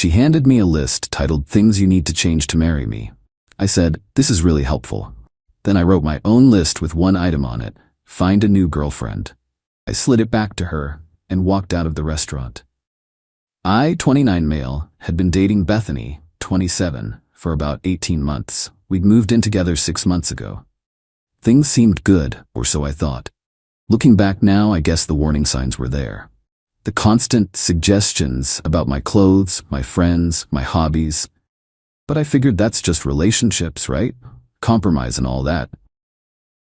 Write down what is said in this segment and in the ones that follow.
She handed me a list titled Things You Need to Change to Marry Me. I said, "This is really helpful." Then I wrote my own list with one item on it: find a new girlfriend. I slid it back to her and walked out of the restaurant. I, 29 male, had been dating Bethany, 27, for about 18 months. We'd moved in together 6 months ago. Things seemed good, or so I thought. Looking back now, I guess the warning signs were there. The constant suggestions about my clothes, my friends, my hobbies. But I figured that's just relationships, right? Compromise and all that.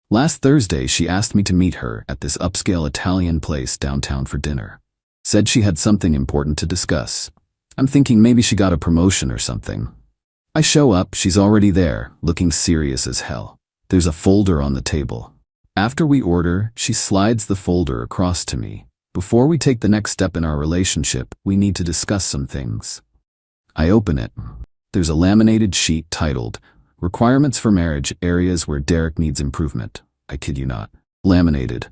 Last Thursday, she asked me to meet her at this upscale Italian place downtown for dinner. Said she had something important to discuss. I'm thinking maybe she got a promotion or something. I show up, she's already there, looking serious as hell. There's a folder on the table. After we order, she slides the folder across to me. Before we take the next step in our relationship, we need to discuss some things. I open it. There's a laminated sheet titled, Requirements for Marriage, Areas Where Derek Needs Improvement. I kid you not. Laminated.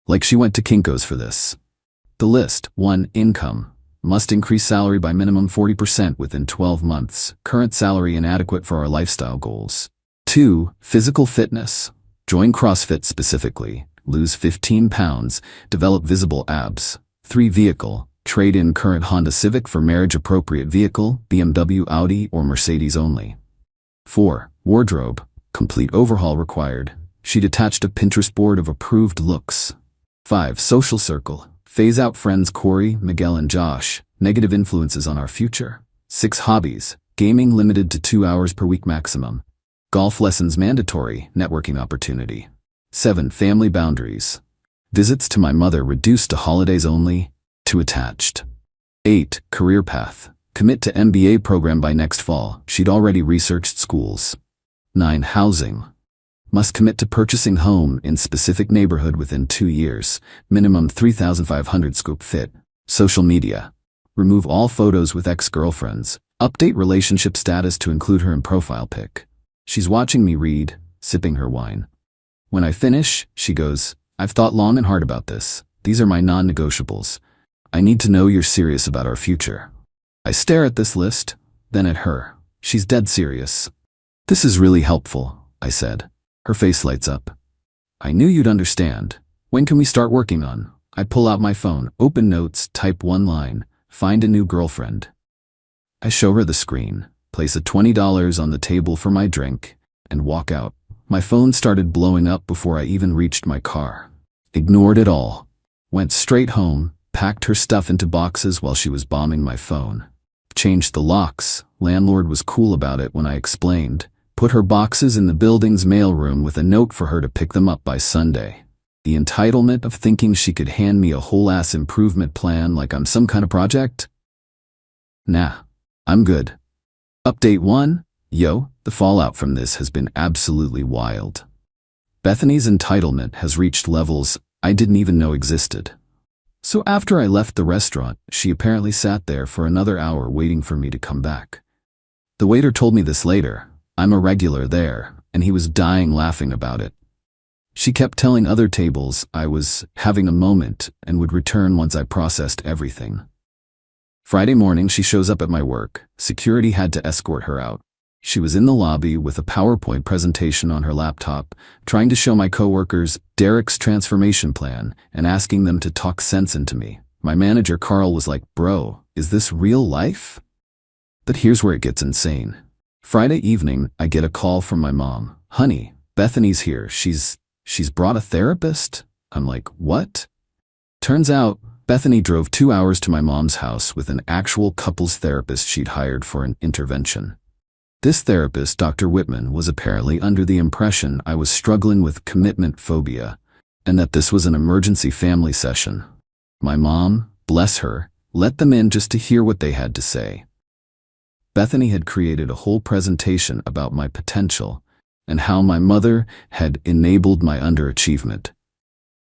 Like she went to Kinko's for this. The list: 1. Income. Must increase salary by minimum 40% within 12 months. Current salary inadequate for our lifestyle goals. 2. Physical fitness. Join CrossFit specifically. Lose 15 pounds. Develop visible abs. 3. Vehicle. Trade in current Honda Civic for marriage-appropriate vehicle, BMW, Audi, or Mercedes only. 4. Wardrobe. Complete overhaul required. She'd attached a Pinterest board of approved looks. 5. Social circle. Phase out friends Corey, Miguel, and Josh. Negative influences on our future. 6. Hobbies. Gaming limited to 2 hours per week maximum. Golf lessons mandatory. Networking opportunity. 7. Family boundaries. Visits to my mother reduced to holidays only. 2 attached. 8. Career path. Commit to MBA program by next fall. She'd already researched schools. 9. Housing. Must commit to purchasing home in specific neighborhood within 2 years. Minimum 3,500 square feet. Social media. Remove all photos with ex-girlfriends. Update relationship status to include her in profile pic. She's watching me read, sipping her wine. When I finish, she goes, "I've thought long and hard about this. These are my non-negotiables. I need to know you're serious about our future." I stare at this list, then at her. She's dead serious. "This is really helpful," I said. Her face lights up. "I knew you'd understand. When can we start working on?" I pull out my phone, open notes, type one line, find a new girlfriend. I show her the screen, place a $20 on the table for my drink, and walk out. My phone started blowing up before I even reached my car. Ignored it all. Went straight home, packed her stuff into boxes while she was bombing my phone. Changed the locks. Landlord was cool about it when I explained. Put her boxes in the building's mailroom with a note for her to pick them up by Sunday. The entitlement of thinking she could hand me a whole-ass improvement plan like I'm some kind of project? Nah, I'm good. Update 1. Yo, the fallout from this has been absolutely wild. Bethany's entitlement has reached levels I didn't even know existed. So after I left the restaurant, she apparently sat there for another hour waiting for me to come back. The waiter told me this later. I'm a regular there, and he was dying laughing about it. She kept telling other tables I was having a moment and would return once I processed everything. Friday morning, she shows up at my work. Security had to escort her out. She was in the lobby with a PowerPoint presentation on her laptop, trying to show my coworkers Derek's transformation plan and asking them to talk sense into me. My manager, Carl, was like, "Bro, is this real life?" But here's where it gets insane. Friday evening, I get a call from my mom. "Honey, Bethany's here. She's brought a therapist?" I'm like, "What?" Turns out, Bethany drove 2 hours to my mom's house with an actual couples therapist she'd hired for an intervention. This therapist, Dr. Whitman, was apparently under the impression I was struggling with commitment phobia and that this was an emergency family session. My mom, bless her, let them in just to hear what they had to say. Bethany had created a whole presentation about my potential and how my mother had enabled my underachievement.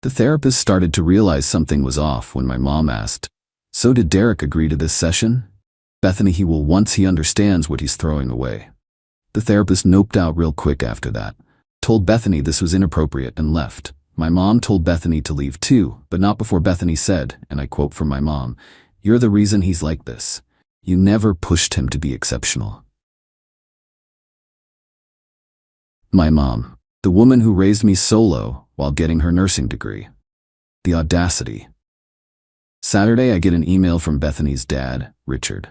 The therapist started to realize something was off when my mom asked, "So did Derek agree to this session?" "Bethany, he will once he understands what he's throwing away." The therapist noped out real quick after that, told Bethany this was inappropriate and left. My mom told Bethany to leave too, but not before Bethany said, and I quote from my mom, "You're the reason he's like this. You never pushed him to be exceptional. My mom, the woman who raised me solo while getting her nursing degree. The audacity. Saturday, I get an email from Bethany's dad, Richard.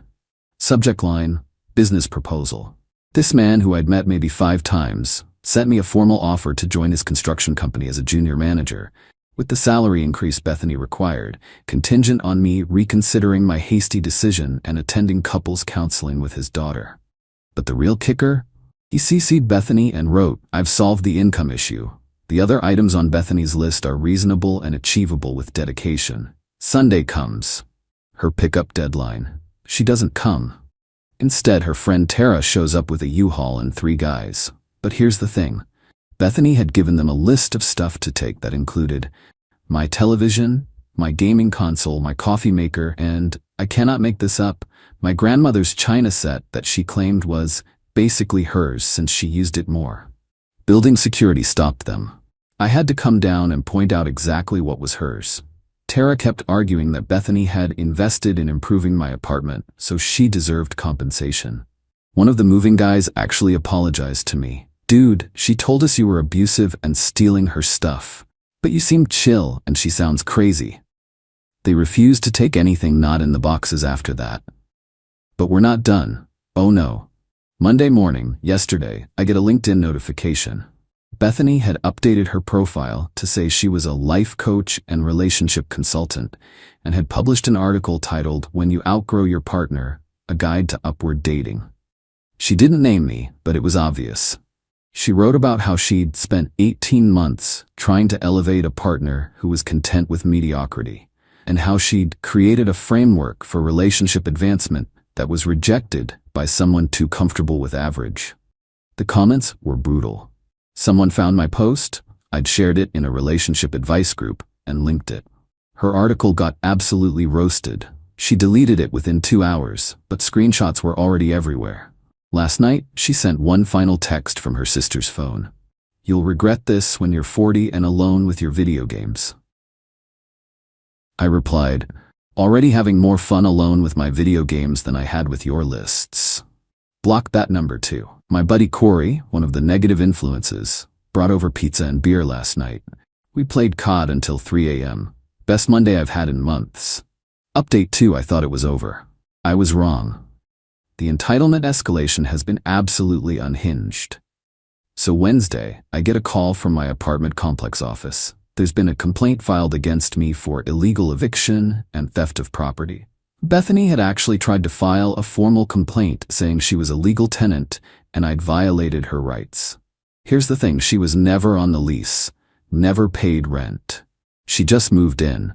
Subject line, business proposal. This man, who I'd met maybe 5 times, sent me a formal offer to join his construction company as a junior manager, with the salary increase Bethany required, contingent on me reconsidering my hasty decision and attending couples counseling with his daughter. But the real kicker? He CC'd Bethany and wrote, "I've solved the income issue. The other items on Bethany's list are reasonable and achievable with dedication." Sunday comes. Her pickup deadline. She doesn't come. Instead, her friend Tara shows up with a U-Haul and 3 guys. But here's the thing. Bethany had given them a list of stuff to take that included my television, my gaming console, my coffee maker, and, I cannot make this up, my grandmother's china set that she claimed was basically hers since she used it more. Building security stopped them. I had to come down and point out exactly what was hers. Tara kept arguing that Bethany had invested in improving my apartment, so she deserved compensation. One of the moving guys actually apologized to me. "Dude, she told us you were abusive and stealing her stuff. But you seemed chill and she sounds crazy." They refused to take anything not in the boxes after that. But we're not done. Oh no. Monday morning, yesterday, I get a LinkedIn notification. Bethany had updated her profile to say she was a life coach and relationship consultant and had published an article titled "When You Outgrow Your Partner, A Guide to Upward Dating." She didn't name me, but it was obvious. She wrote about how she'd spent 18 months trying to elevate a partner who was content with mediocrity, and how she'd created a framework for relationship advancement that was rejected by someone too comfortable with average. The comments were brutal. Someone found my post, I'd shared it in a relationship advice group, and linked it. Her article got absolutely roasted. She deleted it within 2 hours, but screenshots were already everywhere. Last night, she sent one final text from her sister's phone. "You'll regret this when you're 40 and alone with your video games." I replied, "Already having more fun alone with my video games than I had with your lists." Block that number too. My buddy Corey, one of the negative influences, brought over pizza and beer last night. We played COD until 3 a.m. Best Monday I've had in months. Update 2, I thought it was over. I was wrong. The entitlement escalation has been absolutely unhinged. So Wednesday, I get a call from my apartment complex office. There's been a complaint filed against me for illegal eviction and theft of property. Bethany had actually tried to file a formal complaint saying she was a legal tenant and I'd violated her rights. Here's the thing, she was never on the lease, never paid rent. She just moved in.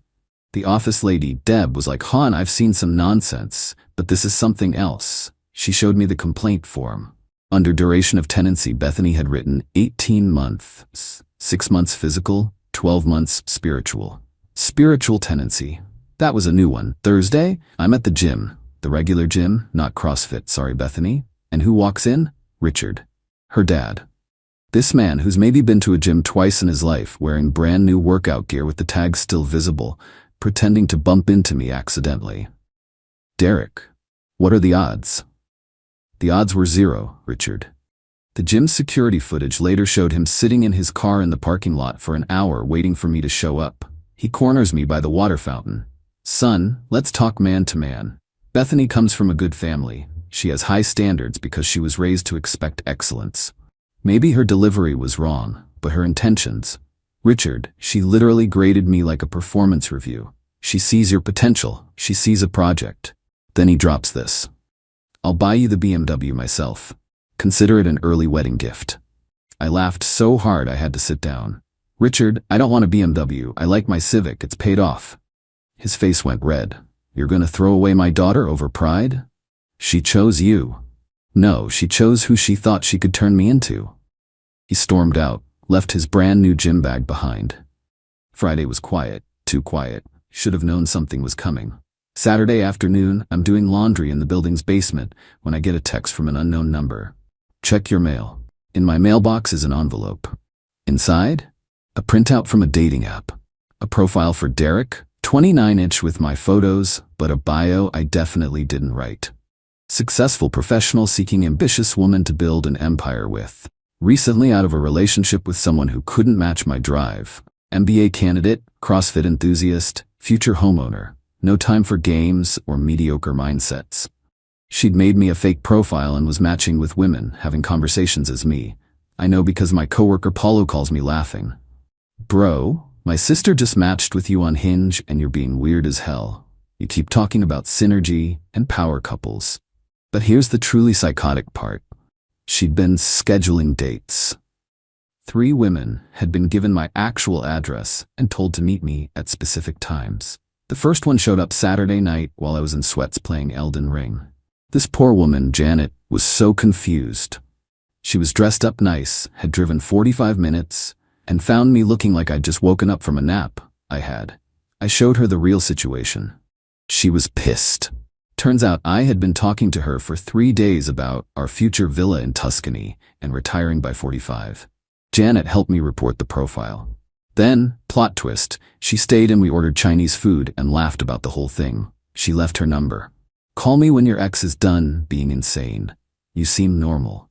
The office lady, Deb, was like, "Hon, I've seen some nonsense, but this is something else." She showed me the complaint form. Under duration of tenancy, Bethany had written 18 months, 6 months physical, 12 months spiritual. Spiritual tenancy. That was a new one. Thursday, I'm at the gym. The regular gym, not CrossFit, sorry Bethany. And who walks in? Richard. Her dad. This man, who's maybe been to a gym twice in his life, wearing brand new workout gear with the tags still visible, pretending to bump into me accidentally. "Derek, what are the odds?" The odds were 0, Richard. The gym's security footage later showed him sitting in his car in the parking lot for an hour waiting for me to show up. He corners me by the water fountain. "Son, let's talk man to man. Bethany comes from a good family. She has high standards because she was raised to expect excellence. Maybe her delivery was wrong, but her intentions. Richard, she literally graded me like a performance review. She sees your potential. She sees a project." Then he drops this. "I'll buy you the BMW myself. Consider it an early wedding gift." I laughed so hard I had to sit down. "Richard, I don't want a BMW. I like my Civic. It's paid off." His face went red. "You're gonna throw away my daughter over pride? She chose you." "No, she chose who she thought she could turn me into." He stormed out, left his brand new gym bag behind. Friday was quiet, too quiet. Should have known something was coming. Saturday afternoon, I'm doing laundry in the building's basement when I get a text from an unknown number. "Check your mail." In my mailbox is an envelope. Inside, a printout from a dating app. A profile for Derek, 29-inch with my photos, but a bio I definitely didn't write. Successful professional seeking ambitious woman to build an empire with. Recently out of a relationship with someone who couldn't match my drive. MBA candidate, CrossFit enthusiast, future homeowner. No time for games or mediocre mindsets. She'd made me a fake profile and was matching with women, having conversations as me. I know because my coworker Paulo calls me laughing. Bro, my sister just matched with you on Hinge and you're being weird as hell. You keep talking about synergy and power couples. But here's the truly psychotic part. She'd been scheduling dates. 3 women had been given my actual address and told to meet me at specific times. The first one showed up Saturday night while I was in sweats playing Elden Ring. This poor woman, Janet, was so confused. She was dressed up nice, had driven 45 minutes, and found me looking like I'd just woken up from a nap I had. I showed her the real situation. She was pissed. Turns out I had been talking to her for 3 days about our future villa in Tuscany and retiring by 45. Janet helped me report the profile. Then, plot twist, she stayed and we ordered Chinese food and laughed about the whole thing. She left her number. Call me when your ex is done being insane. You seem normal.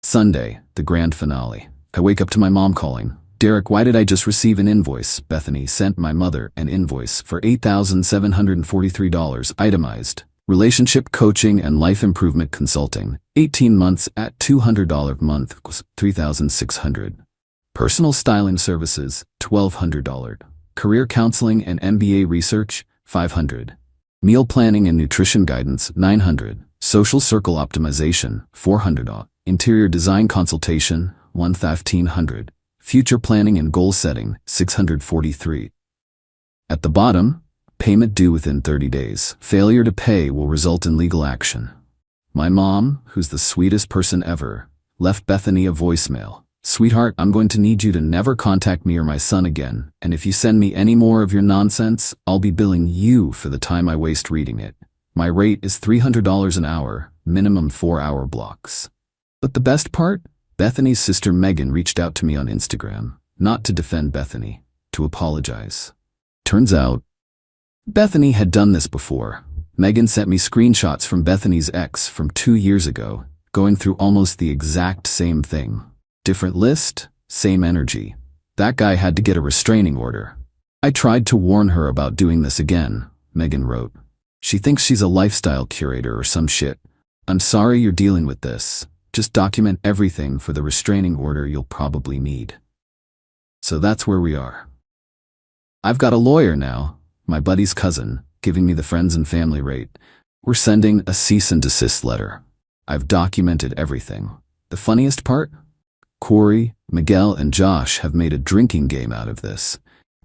Sunday, the grand finale. I wake up to my mom calling. Derek, why did I just receive an invoice? Bethany sent my mother an invoice for $8,743 itemized. Relationship coaching and life improvement consulting. 18 months at $200 a month was $3,600. Personal styling services, $1,200. Career counseling and MBA research, $500. Meal planning and nutrition guidance, $900. Social circle optimization, $400. Interior design consultation, $1,500. Future planning and goal setting, $643. At the bottom, payment due within 30 days. Failure to pay will result in legal action. My mom, who's the sweetest person ever, left Bethany a voicemail. Sweetheart, I'm going to need you to never contact me or my son again, and if you send me any more of your nonsense, I'll be billing you for the time I waste reading it. My rate is $300 an hour, minimum 4-hour blocks. But the best part? Bethany's sister Megan reached out to me on Instagram, not to defend Bethany, to apologize. Turns out, Bethany had done this before. Megan sent me screenshots from Bethany's ex from 2 years ago, going through almost the exact same thing. Different list, same energy. That guy had to get a restraining order. I tried to warn her about doing this again, Megan wrote. She thinks she's a lifestyle curator or some shit. I'm sorry you're dealing with this. Just document everything for the restraining order you'll probably need. So that's where we are. I've got a lawyer now, my buddy's cousin, giving me the friends and family rate. We're sending a cease and desist letter. I've documented everything. The funniest part? Corey, Miguel, and Josh have made a drinking game out of this.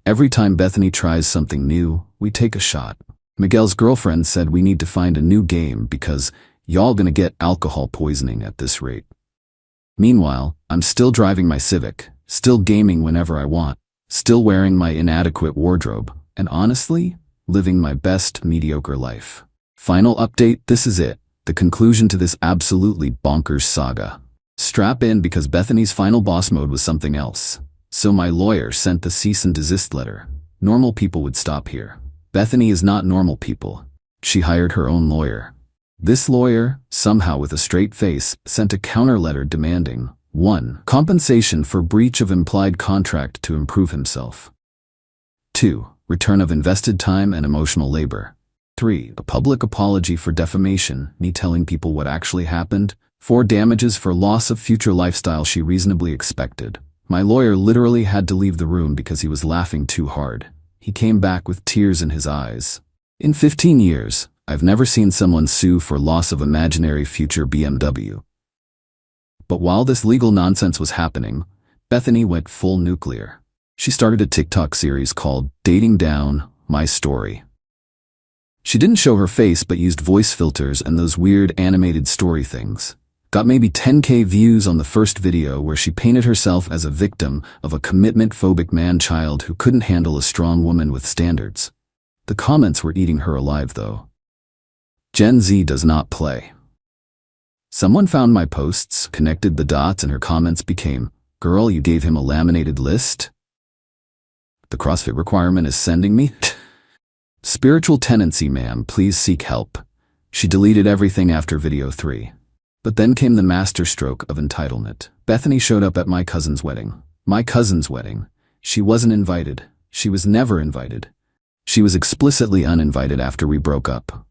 Every time Bethany tries something new, we take a shot. Miguel's girlfriend said we need to find a new game because y'all gonna get alcohol poisoning at this rate. Meanwhile, I'm still driving my Civic, still gaming whenever I want, still wearing my inadequate wardrobe, and honestly, living my best mediocre life. Final update, this is it, the conclusion to this absolutely bonkers saga. Strap in because Bethany's final boss mode was something else. So my lawyer sent the cease and desist letter. Normal people would stop here. Bethany is not normal people. She hired her own lawyer. This lawyer, somehow with a straight face, sent a counter letter demanding 1. Compensation for breach of implied contract to improve himself. 2. Return of invested time and emotional labor. 3. A public apology for defamation, me telling people what actually happened. 4. Damages for loss of future lifestyle she reasonably expected. My lawyer literally had to leave the room because he was laughing too hard. He came back with tears in his eyes. In 15 years, I've never seen someone sue for loss of imaginary future BMW. But while this legal nonsense was happening, Bethany went full nuclear. She started a TikTok series called Dating Down, My Story. She didn't show her face but used voice filters and those weird animated story things. Got maybe 10K views on the first video where she painted herself as a victim of a commitment-phobic man-child who couldn't handle a strong woman with standards. The comments were eating her alive though. Gen Z does not play. Someone found my posts, connected the dots, and her comments became, "Girl, you gave him a laminated list? The CrossFit requirement is sending me? Spiritual tendency, ma'am, please seek help." She deleted everything after video 3. But then came the masterstroke of entitlement. Bethany showed up at my cousin's wedding. My cousin's wedding. She wasn't invited. She was never invited. She was explicitly uninvited after we broke up.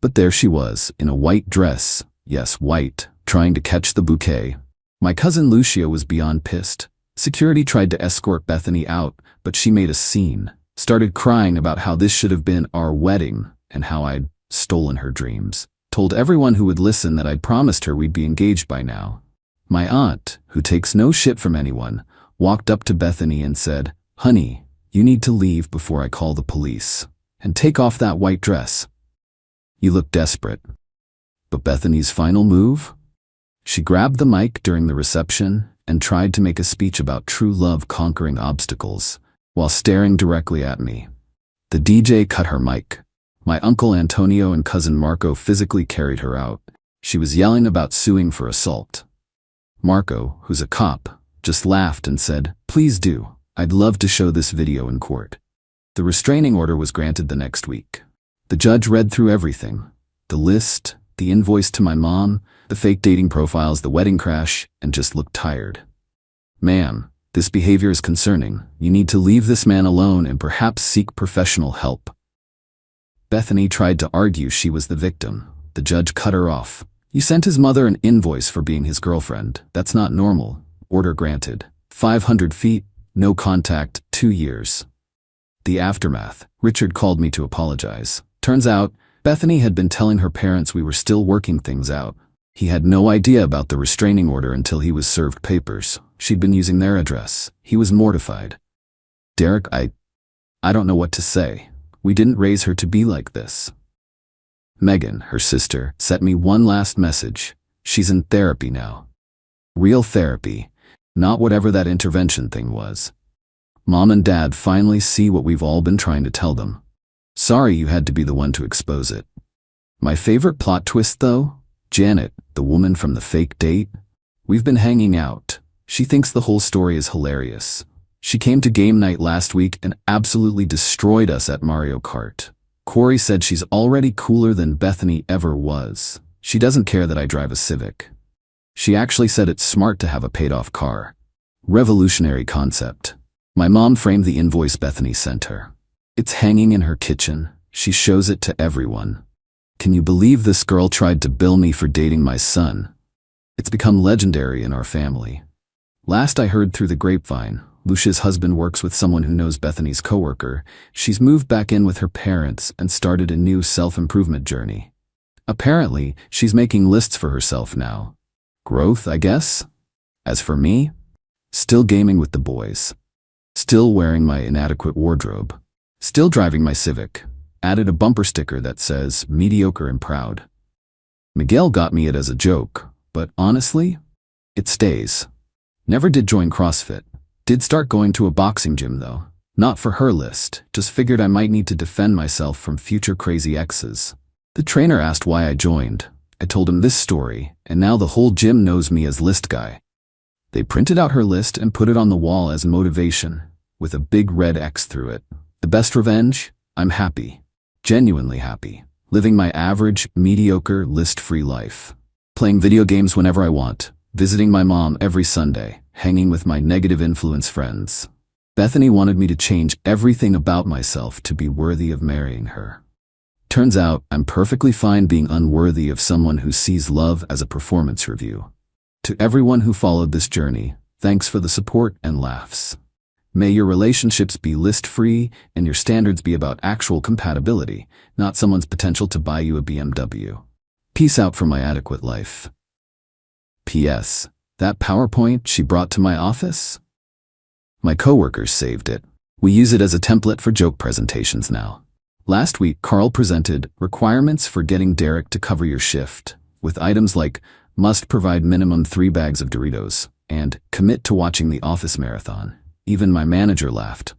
But there she was, in a white dress, yes, white, trying to catch the bouquet. My cousin Lucia was beyond pissed. Security tried to escort Bethany out, but she made a scene, started crying about how this should have been our wedding and how I'd stolen her dreams. Told everyone who would listen that I'd promised her we'd be engaged by now. My aunt, who takes no shit from anyone, walked up to Bethany and said, "Honey, you need to leave before I call the police. And take off that white dress. You look desperate." But Bethany's final move? She grabbed the mic during the reception and tried to make a speech about true love conquering obstacles, while staring directly at me. The DJ cut her mic. My uncle Antonio and cousin Marco physically carried her out. She was yelling about suing for assault. Marco, who's a cop, just laughed and said, "Please do. I'd love to show this video in court." The restraining order was granted the next week. The judge read through everything. The list, the invoice to my mom, the fake dating profiles, the wedding crash, and just looked tired. "Ma'am, this behavior is concerning. You need to leave this man alone and perhaps seek professional help." Bethany tried to argue she was the victim. The judge cut her off. "You sent his mother an invoice for being his girlfriend. That's not normal." Order granted. 500 feet, no contact, 2 years. The aftermath. Richard called me to apologize. Turns out, Bethany had been telling her parents we were still working things out. He had no idea about the restraining order until he was served papers. She'd been using their address. He was mortified. "Derek, I don't know what to say. We didn't raise her to be like this." Megan, her sister, sent me one last message. She's in therapy now. Real therapy, not whatever that intervention thing was. Mom and Dad finally see what we've all been trying to tell them. Sorry you had to be the one to expose it. My favorite plot twist though? Janet, the woman from the fake date. We've been hanging out. She thinks the whole story is hilarious. She came to game night last week and absolutely destroyed us at Mario Kart. Corey said she's already cooler than Bethany ever was. She doesn't care that I drive a Civic. She actually said it's smart to have a paid-off car. Revolutionary concept. My mom framed the invoice Bethany sent her. It's hanging in her kitchen. She shows it to everyone. Can you believe this girl tried to bill me for dating my son? It's become legendary in our family. Last I heard through the grapevine, Lucia's husband works with someone who knows Bethany's coworker. She's moved back in with her parents and started a new self-improvement journey. Apparently, she's making lists for herself now. Growth, I guess? As for me, still gaming with the boys. Still wearing my inadequate wardrobe. Still driving my Civic. Added a bumper sticker that says, "Mediocre and proud." Miguel got me it as a joke, but honestly, it stays. Never did join CrossFit. Did start going to a boxing gym though. Not for her list, just figured I might need to defend myself from future crazy exes. The trainer asked why I joined. I told him this story, and now the whole gym knows me as list guy. They printed out her list and put it on the wall as motivation, with a big red X through it. The best revenge? I'm happy. Genuinely happy. Living my average, mediocre, list-free life. Playing video games whenever I want. Visiting my mom every Sunday. Hanging with my negative influence friends. Bethany wanted me to change everything about myself to be worthy of marrying her. Turns out, I'm perfectly fine being unworthy of someone who sees love as a performance review. To everyone who followed this journey, thanks for the support and laughs. May your relationships be list-free and your standards be about actual compatibility, not someone's potential to buy you a BMW. Peace out from my adequate life. P.S. That PowerPoint she brought to my office? My coworkers saved it. We use it as a template for joke presentations now. Last week, Carl presented requirements for getting Derek to cover your shift, with items like must provide minimum 3 bags of Doritos and commit to watching the office marathon. Even my manager laughed.